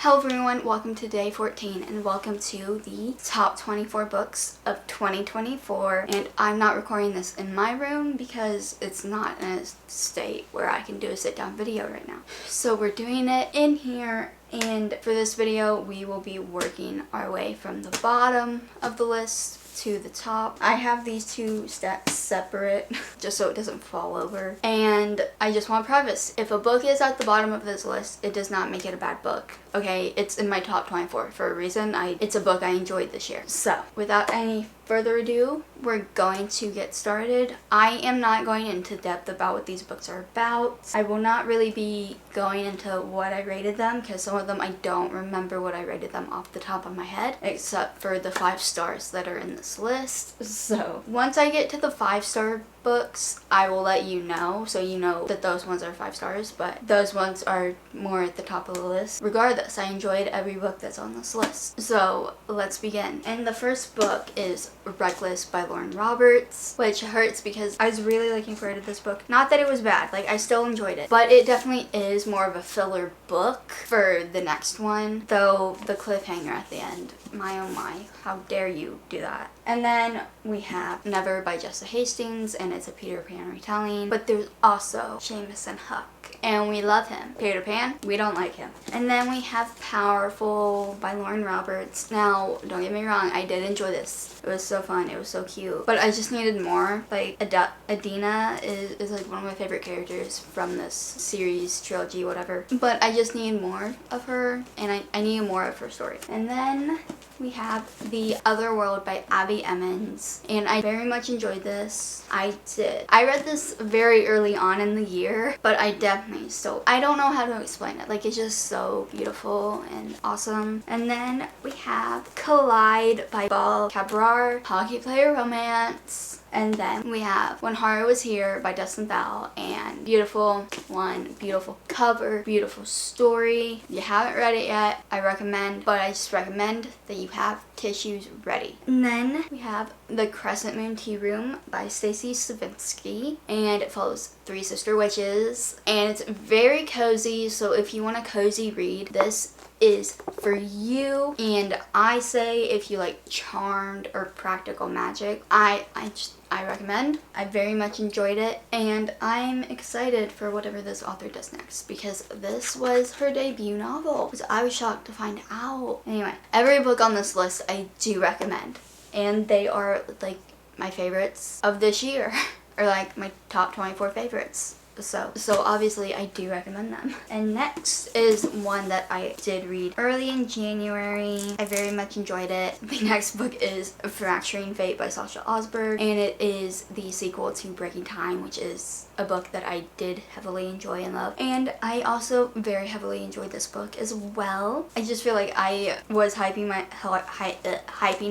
Hello everyone, welcome to day 14 and welcome to the top 24 books of 2024. And I'm not recording this in my room because it's not in a state where I can do a sit down video right now. So we're doing it in here, and for this video we will be working our way from the bottom of the list to the top. I have these two stacks separate just so it doesn't fall over. And I just want to preface, if a book is at the bottom of this list, it does not make it a bad book. Okay, it's in my top 24 for a reason. It's a book I enjoyed this year. So without any further ado, we're going to get started. I am not going into depth about what these books are about. I will not really be going into what I rated them because some of them I don't remember what I rated them off the top of my head, except for the 5 stars that are in this list. So once I get to the 5-star books, I will let you know, so you know that those ones are 5 stars, but those ones are more at the top of the list. Regardless, I enjoyed every book that's on this list. So let's begin. And the first book is WISHLIST by Lauren Roberts, which hurts because I was really looking forward to this book. Not that it was bad, like I still enjoyed it, but it definitely is more of a filler book for the next one, though the cliffhanger at the end, my oh my, how dare you do that. And then we have Never by Jessa Hastings, and it's a Peter Pan retelling, but there's also Seamus and Huck, and we love him. Peter Pan, we don't like him. And then we have Powerful by Lauren Roberts. Now, don't get me wrong, I did enjoy this. It was so fun, it was so cute, but I just needed more. Like, Adina is like one of my favorite characters from this series, trilogy, whatever, but I just need more of her, and I need more of her story. And then we have The Other World by Abby Emmons, and I very much enjoyed this. I did. I read this very early on in the year, but I definitely still, I don't know how to explain it. Like, it's just so beautiful and awesome. And then we have Collide by Bal Cabrar, hockey player romance. And then we have When Horror Was Here by Dustin Bell, and beautiful one, beautiful cover, beautiful story. If you haven't read it yet, I recommend, but I just recommend that you have tissues ready. And then we have The Crescent Moon Tea Room by Stacy Savinsky, and it follows 3 sister witches, and it's very cozy, so if you want a cozy read, this is for you. And I say if you like Charmed or practical magic, I recommend. I very much enjoyed it, and I'm excited for whatever this author does next because this was her debut novel. I was shocked to find out. Anyway, every book on this list I do recommend, and they are like my favorites of this year or like my top 24 favorites. So obviously I do recommend them. And next is one that I did read early in January. I very much enjoyed it. The next book is Fracturing Fate by Sasha Osberg, and it is the sequel to Breaking Time, which is a book that I did heavily enjoy and love. And I also very heavily enjoyed this book as well. I just feel like I was hyping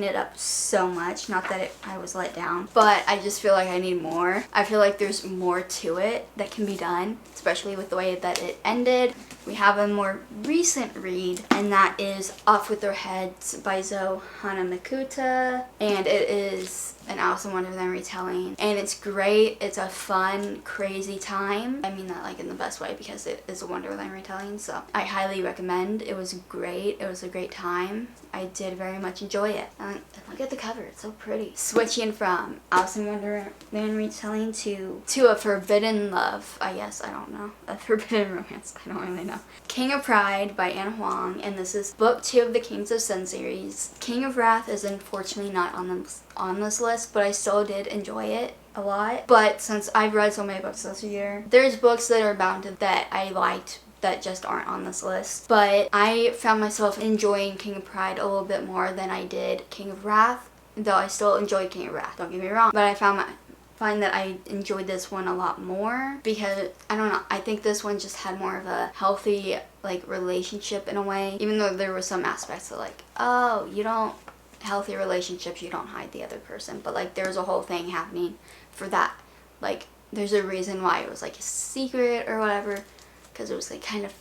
it up so much. Not that I was let down, but I just feel like I need more. I feel like there's more to it that can be done, especially with the way that it ended. We have a more recent read, and that is Off With Their Heads by Zoe Hanamakuta, and it is an Alice in Wonderland retelling, and it's great. It's a fun, crazy time. I mean that like in the best way because it is a Wonderland retelling, so I highly recommend. It was great. It was a great time. I did very much enjoy it. And look at the cover, it's so pretty. Switching from Alice in Wonderland retelling to a forbidden love, I guess, I don't know. A forbidden romance, I don't really know. King of Pride by Anna Huang, and this is book 2 of the Kings of Sin series. King of Wrath is unfortunately not on this list, but I still did enjoy it a lot. But since I've read so many books this year, there's books that are bound to that I liked that just aren't on this list. But I found myself enjoying King of Pride a little bit more than I did King of Wrath, though I still enjoyed King of Wrath, don't get me wrong. But I find that I enjoyed this one a lot more because, I don't know, I think this one just had more of a healthy like relationship in a way, even though there were some aspects of like, oh, healthy relationships, you don't hide the other person, but like there's a whole thing happening for that. Like there's a reason why it was like a secret or whatever, because it was like kind of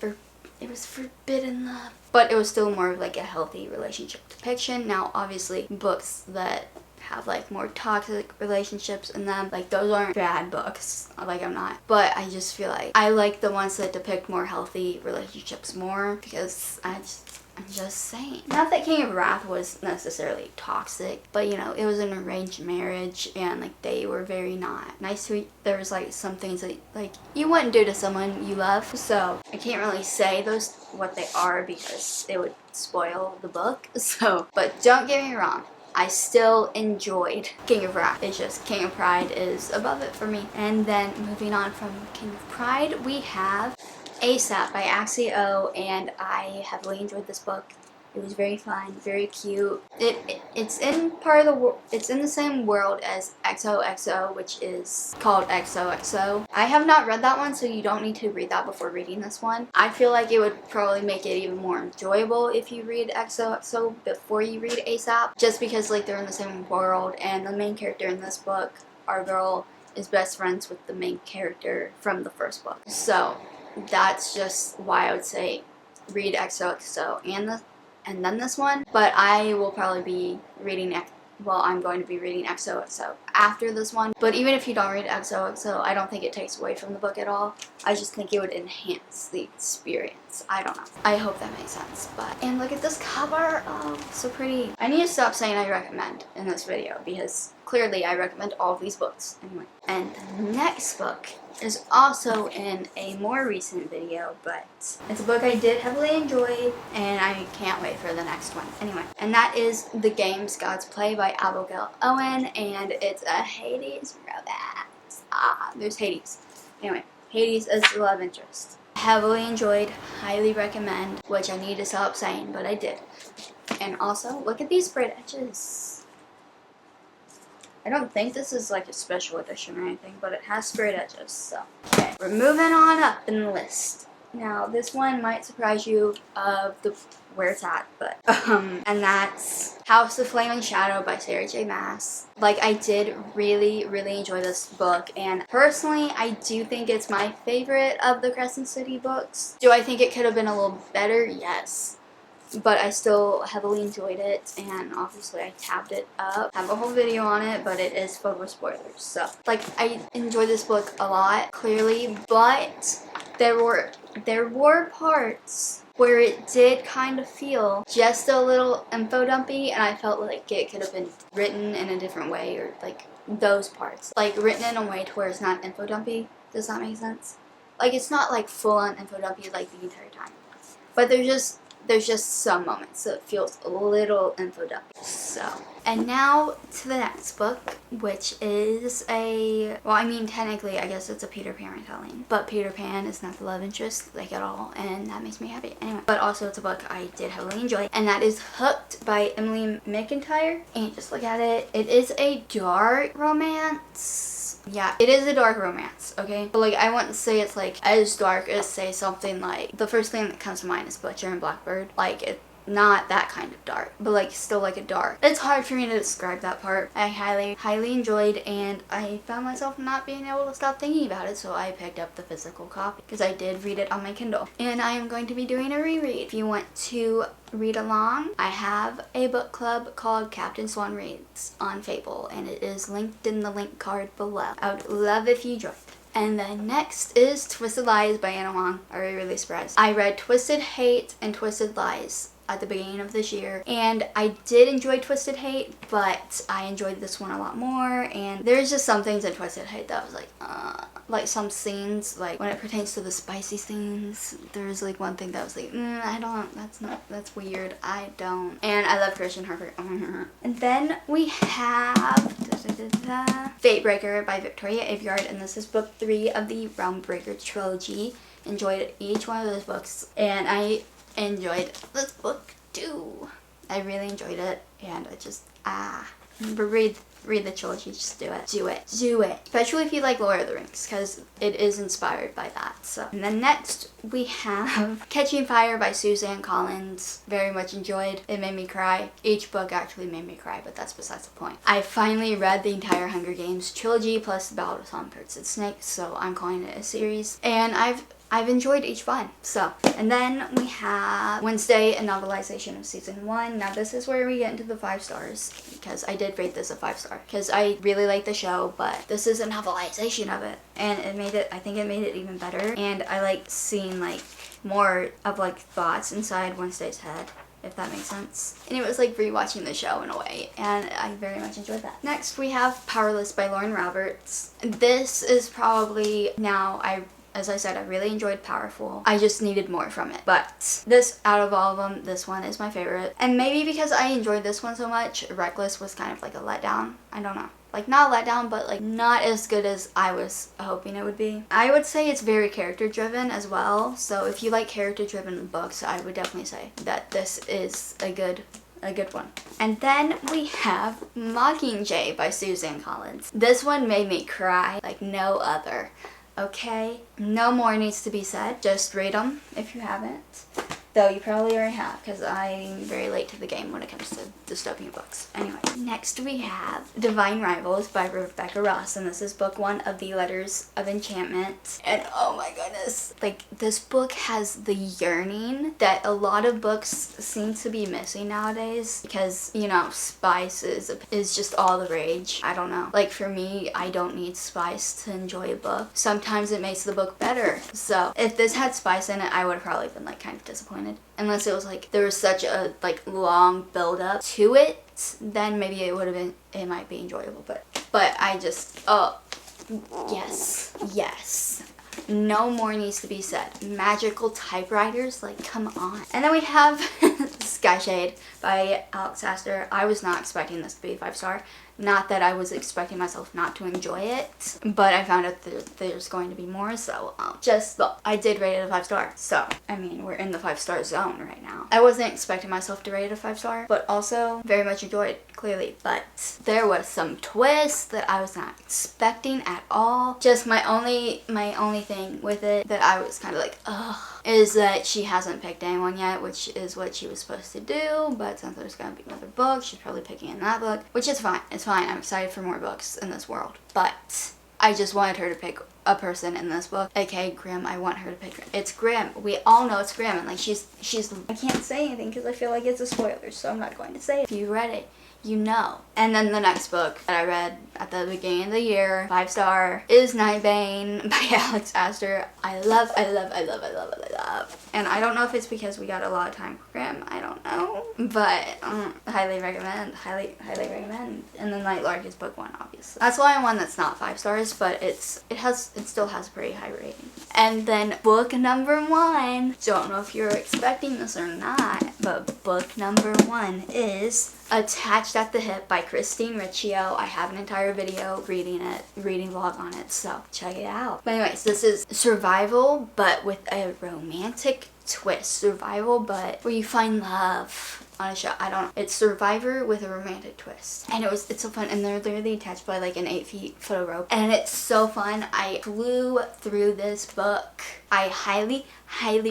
it was forbidden love, but it was still more of like a healthy relationship depiction. Now obviously books that have like more toxic relationships in them, like those aren't bad books, like I'm not, but I just feel like I like the ones that depict more healthy relationships more because I just just saying. Not that King of Wrath was necessarily toxic, but you know, it was an arranged marriage and like they were very not nice to each. There was like some things that like you wouldn't do to someone you love. So I can't really say what they are because it would spoil the book. So, but don't get me wrong, I still enjoyed King of Wrath. It's just King of Pride is above it for me. And then moving on from King of Pride, we have ASAP by Axie O, and I heavily enjoyed this book. It was very fun, very cute. It's in it's in the same world as XOXO, which is called XOXO. I have not read that one, so you don't need to read that before reading this one. I feel like it would probably make it even more enjoyable if you read XOXO before you read ASAP, just because like they're in the same world, and the main character in this book, our girl, is best friends with the main character from the first book. So that's just why I would say read XOXO and then this one. But I will probably be reading I'm going to be reading XOXO after this one. But even if you don't read XOXO, I don't think it takes away from the book at all. I just think it would enhance the experience. I don't know. I hope that makes sense. And look at this cover. Oh, so pretty. I need to stop saying I recommend in this video because clearly I recommend all of these books. Anyway. And the next book is also in a more recent video, but it's a book I did heavily enjoy, and I can't wait for the next one. Anyway, and that is The Games Gods Play by Abigail Owen, and it's a Hades romance. There's Hades. Anyway, Hades is the love interest. Heavily enjoyed, highly recommend, which I need to stop saying, but I did. And also, look at these spread edges. I don't think this is like a special edition or anything, but it has sprayed edges, so. Okay, we're moving on up in the list. Now, this one might surprise you of where it's at, but, and that's House of Flame and Shadow by Sarah J. Maas. Like, I did really, really enjoy this book, and personally, I do think it's my favorite of the Crescent City books. Do I think it could have been a little better? Yes. But I still heavily enjoyed it, and obviously I tabbed it up. I have a whole video on it, but it is filled with spoilers. So, like, I enjoyed this book a lot, clearly, but there were parts where it did kind of feel just a little info dumpy, and I felt like it could have been written in a different way, or like those parts. Like, written in a way to where it's not info dumpy. Does that make sense? Like, it's not like full on info dumpy like the entire time. But there's just some moments that feels a little info dumpy. So, and now to the next book, which is technically, I guess it's a Peter Pan retelling, but Peter Pan is not the love interest, like, at all, and that makes me happy. Anyway, but also it's a book I did heavily enjoy, and that is Hooked by Emily McIntyre. And just look at it. It is a dark romance. Yeah, it is a dark romance, okay? But, like, I wouldn't say it's, like, as dark as, say, something like, the first thing that comes to mind is Butcher and Blackbird. Like, it's not that kind of dark, but, like, still, like, a dark. It's hard for me to describe that part. I highly, highly enjoyed, and I found myself not being able to stop thinking about it, so I picked up the physical copy, because I did read it on my Kindle. And I am going to be doing a reread. If you want to read along, I have a book club called Captain Swan Reads on Fable, and it is linked in the link card below. I would love if you joined. And then next is Twisted Lies by Anna Wong. I was really surprised. I read Twisted Hate and Twisted Lies at the beginning of this year, and I did enjoy Twisted Hate, but I enjoyed this one a lot more. And there's just some things in Twisted Hate that I was like some scenes, like when it pertains to the spicy scenes, there's like one thing that was like, that's weird, I don't. And I love Christian Harper. And then we have Fatebreaker by Victoria Aveyard, and this is book 3 of the Realmbreaker trilogy. Enjoyed each one of those books, and I enjoyed this book too. I really enjoyed it, and I just read the trilogy. Just do it. Especially if you like Lord of the Rings, because it is inspired by that. So, and then next we have Catching Fire by Suzanne Collins. Very much enjoyed. It made me cry. Each book actually made me cry, but that's besides the point. I finally read the entire Hunger Games trilogy plus the Ballad of Songbirds and Snakes, so I'm calling it a series, and I've enjoyed each one. So, and then we have Wednesday, a novelization of season 1. Now this is where we get into the 5 stars, because I did rate this a 5-star, because I really like the show, but this is a novelization of it, and I think it made it even better. And I like seeing like more of like thoughts inside Wednesday's head, if that makes sense. And it was like rewatching the show in a way, and I very much enjoyed that. Next we have Powerless by Lauren Roberts. This is probably, as I said, I really enjoyed Powerful. I just needed more from it. But this, out of all of them, this one is my favorite. And maybe because I enjoyed this one so much, Reckless was kind of like a letdown. I don't know. Like, not a letdown, but like not as good as I was hoping it would be. I would say it's very character driven as well. So if you like character driven books, I would definitely say that this is a good one. And then we have Mockingjay by Suzanne Collins. This one made me cry like no other. Okay? No more needs to be said. Just read them if you haven't. Though you probably already have, because I'm very late to the game when it comes to dystopian books. Anyway, next we have Divine Rivals by Rebecca Ross, and this is book 1 of the Letters of Enchantment. And oh my goodness, like, this book has the yearning that a lot of books seem to be missing nowadays, because, you know, spice is just all the rage. I don't know. Like, for me, I don't need spice to enjoy a book. Sometimes it makes the book better. So if this had spice in it, I would have probably been like kind of disappointed. Unless it was like there was such a like long build up to it, then maybe it would have been, it might be enjoyable. But I just, oh yes, no more needs to be said. Magical typewriters, like, come on. And then we have Skyshade by Alex Astor. I was not expecting this to be a 5-star. Not that I was expecting myself not to enjoy it, but I found out that there's going to be more, so I did rate it a 5-star. So, I mean, we're in the 5-star zone right now. I wasn't expecting myself to rate it a 5-star, but also very much enjoyed, clearly. But there was some twists that I was not expecting at all. Just my only thing with it that I was kind of like, ugh, is that she hasn't picked anyone yet, which is what she was supposed to do, but since there's gonna be another book, she's probably picking in that book, which is fine. It's fine. I'm excited for more books in this world. But I just wanted her to pick a person in this book, aka Grimm. I want her to pick Grimm. It's Grimm. We all know it's Grimm, and like she's I can't say anything because I feel like it's a spoiler, so I'm not going to say it. If you read it, you know. And then the next book that I read at the beginning of the year, 5-star, is Nightbane by Alex Astor. I love. And I don't know if it's because we got a lot of time for Grimm. I don't know. But highly recommend. Highly recommend. And then Nightlark is book 1, obviously. That's why I'm one that's not 5 stars, but it still has a pretty high rating. And then book number 1. Don't know if you're expecting this or not, but book number 1 is Attached at the Hip by Christine Riccio. I have an entire video reading vlog on it, so check it out. But anyways, this is survival, but with a romantic twist. Survival, but where you find love on a show. I don't know. It's Survivor with a romantic twist. And it's so fun. And they're literally attached by like an 8-foot photo rope. And it's so fun. I flew through this book. I highly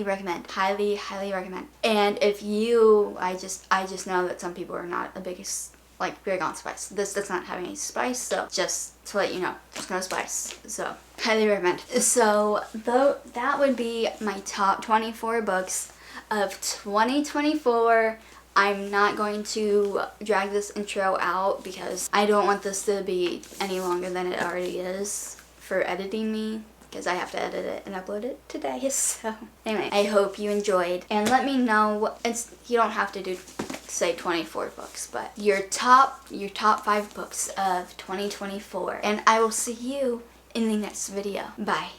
recommend. Highly recommend. And if you, I just know that some people are not the biggest, like, big on spice. This does not have any spice, so just to let you know, there's no spice. So highly recommend. So that would be my top 24 books of 2024. I'm not going to drag this intro out because I don't want this to be any longer than it already is for editing me, because I have to edit it and upload it today. So anyway, I hope you enjoyed, and let me know. You don't have to do say 24 books, but your top 5 books of 2024, and I will see you in the next video. Bye.